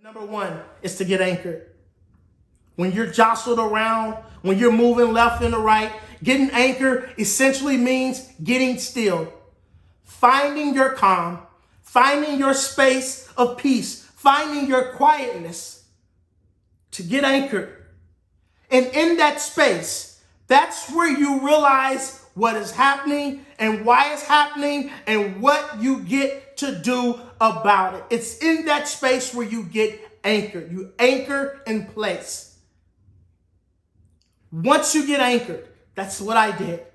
Number one is to get anchored. When you're jostled around, when you're moving left and right, getting anchored essentially means getting still, finding your calm, finding your space of peace, finding your quietness to get anchored. And in that space, that's where you realize what is happening and why it's happening and what you get to do about it. It's in that space where you get anchored. You anchor in place. Once you get anchored, that's what I did.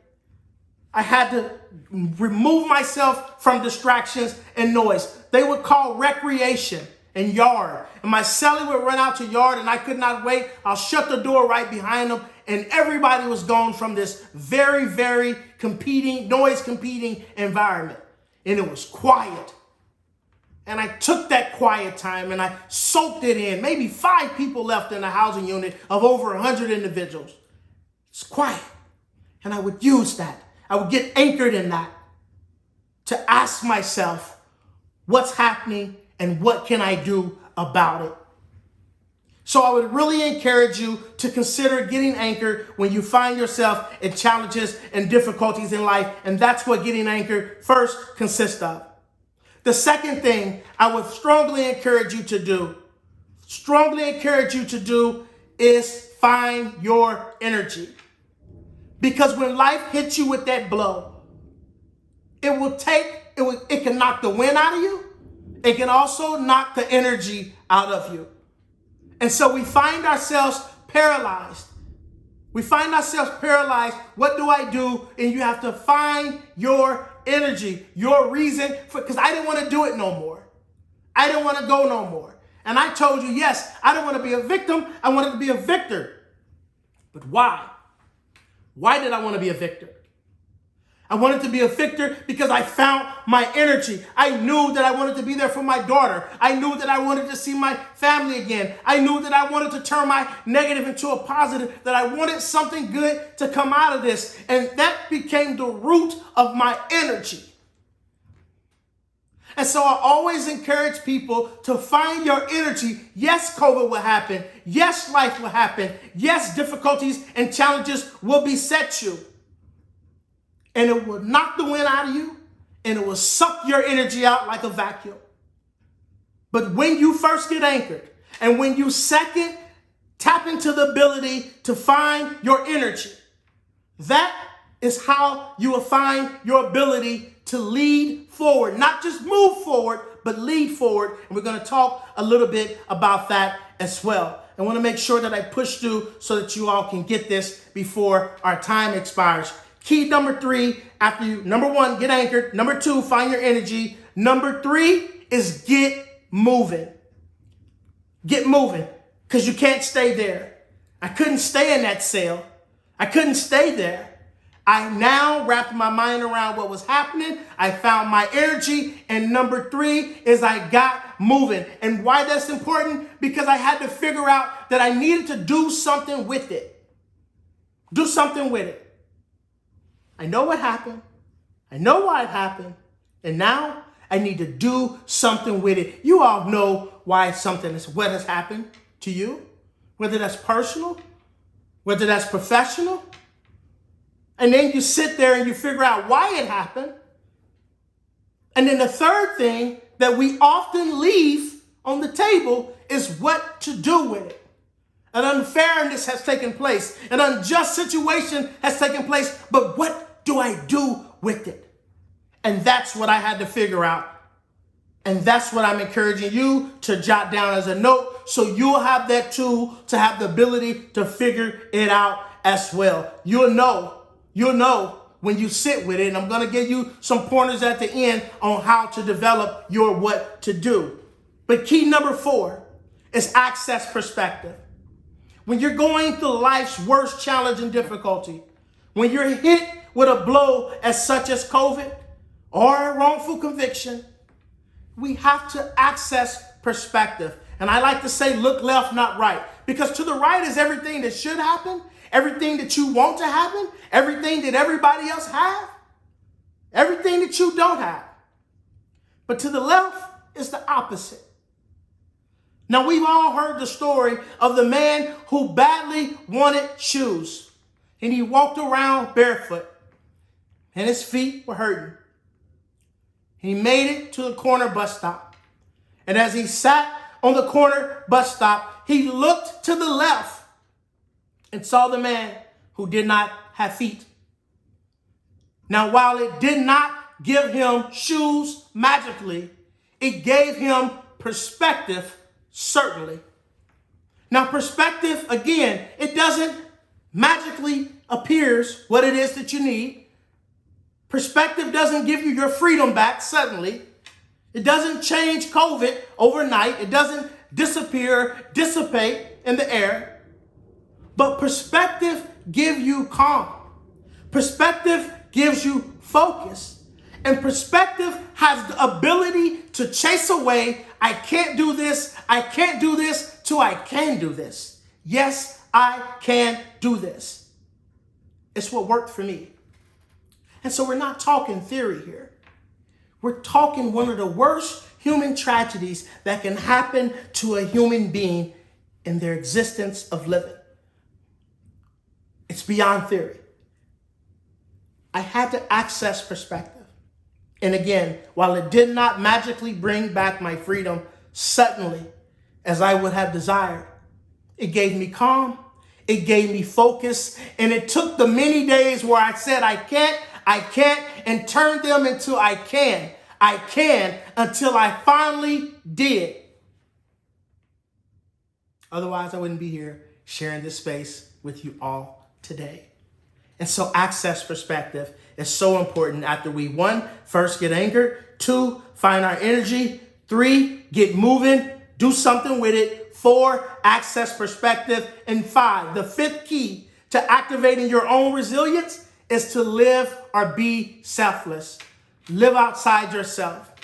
I had to remove myself from distractions and noise. They would call recreation and yard. And my celly would run out to yard and I could not wait. I'll shut the door right behind them. And everybody was gone from this very, very noise competing environment. And it was quiet. And I took that quiet time and I soaked it in. Maybe 5 people left in a housing unit of over 100 individuals. It's quiet. And I would use that. I would get anchored in that to ask myself, what's happening and what can I do about it? So I would really encourage you to consider getting anchored when you find yourself in challenges and difficulties in life. And that's what getting anchored first consists of. The second thing I would strongly encourage you to do is find your energy. Because when life hits you with that blow, it can knock the wind out of you. It can also knock the energy out of you. And so we find ourselves paralyzed. What do I do? And you have to find your energy, your reason, because I didn't want to do it no more. I didn't want to go no more. And I told you, yes, I don't want to be a victim. I wanted to be a victor. But why? Why did I want to be a victor? I wanted to be a victor because I found my energy. I knew that I wanted to be there for my daughter. I knew that I wanted to see my family again. I knew that I wanted to turn my negative into a positive, that I wanted something good to come out of this. And that became the root of my energy. And so I always encourage people to find your energy. Yes, COVID will happen. Yes, life will happen. Yes, difficulties and challenges will beset you. And it will knock the wind out of you, and it will suck your energy out like a vacuum. But when you first get anchored, and when you second tap into the ability to find your energy, that is how you will find your ability to lead forward. Not just move forward, but lead forward. And we're going to talk a little bit about that as well. I want to make sure that I push through so that you all can get this before our time expires. Key number 3, after you, number 1, get anchored. Number 2, find your energy. Number 3 is get moving. Get moving, because you can't stay there. I couldn't stay in that cell. I couldn't stay there. I now wrapped my mind around what was happening. I found my energy. And number 3 is I got moving. And why that's important? Because I had to figure out that I needed to do something with it. Do something with it. I know what happened. I know why it happened. And now I need to do something with it. You all know why what has happened to you, whether that's personal, whether that's professional. And then you sit there and you figure out why it happened. And then the third thing that we often leave on the table is what to do with it. An unfairness has taken place. An unjust situation has taken place. But what do I do with it? And that's what I had to figure out. And that's what I'm encouraging you to jot down as a note, so you'll have that tool to have the ability to figure it out as well. You'll know when you sit with it. And I'm going to give you some pointers at the end on how to develop your what to do. But key number 4 is access perspective. When you're going through life's worst challenge and difficulty, when you're hit with a blow as such as COVID or a wrongful conviction, we have to access perspective. And I like to say, look left, not right. Because to the right is everything that should happen, everything that you want to happen, everything that everybody else have, everything that you don't have. But to the left is the opposite. Now, we've all heard the story of the man who badly wanted shoes, and he walked around barefoot, and his feet were hurting. He made it to the corner bus stop, and as he sat on the corner bus stop, he looked to the left and saw the man who did not have feet. Now, while it did not give him shoes magically, it gave him perspective, certainly. Now, perspective, again, it doesn't magically appears what it is that you need. Perspective doesn't give you your freedom back suddenly. It doesn't change COVID overnight. It doesn't dissipate in the air. But perspective gives you calm. Perspective gives you focus. And perspective has the ability to chase away, I can't do this, to I can do this. Yes, I can do this. It's what worked for me. And so we're not talking theory here. We're talking one of the worst human tragedies that can happen to a human being in their existence of living. It's beyond theory. I had to access perspective. And again, while it did not magically bring back my freedom suddenly, as I would have desired, it gave me calm, it gave me focus, and it took the many days where I said, I can't, and turned them into I can, until I finally did. Otherwise, I wouldn't be here sharing this space with you all today. And so access perspective is so important after we, 1, first get anchored, 2, find our energy, 3, get moving, do something with it, 4, access perspective, and 5, the 5th key to activating your own resilience is to live or be selfless. Live outside yourself.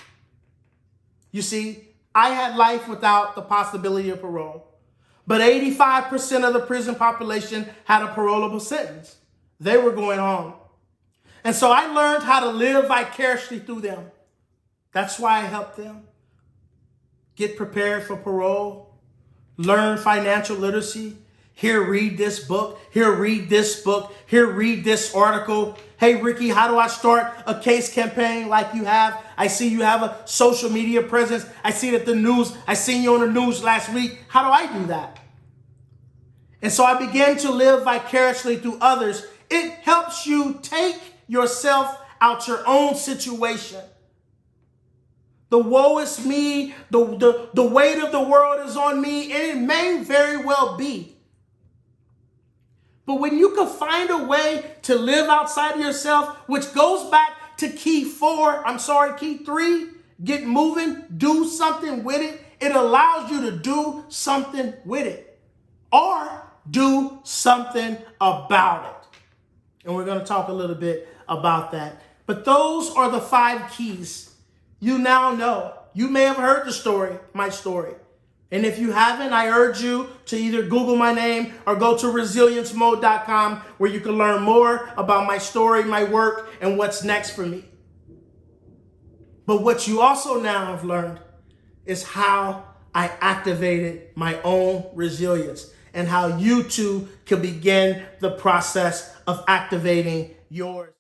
You see, I had life without the possibility of parole, but 85% of the prison population had a parolable sentence. They were going home. And so I learned how to live vicariously through them. That's why I helped them get prepared for parole, learn financial literacy. Here, read this book. Here, read this book. Here, read this article. Hey, Ricky, how do I start a case campaign like you have? I see you have a social media presence. I see that I seen you on the news last week. How do I do that? And so I began to live vicariously through others. It helps you take yourself out your own situation. The woe is me, the weight of the world is on me, and it may very well be. But when you can find a way to live outside of yourself, which goes back to key 3, get moving, do something with it. It allows you to do something with it or do something about it. And we're going to talk a little bit about that. But those are the 5 keys. You now know. You may have heard my story. And if you haven't, I urge you to either Google my name or go to resilienceMode.com where you can learn more about my story, my work, and what's next for me. But what you also now have learned is how I activated my own resilience and how you too can begin the process of activating yours.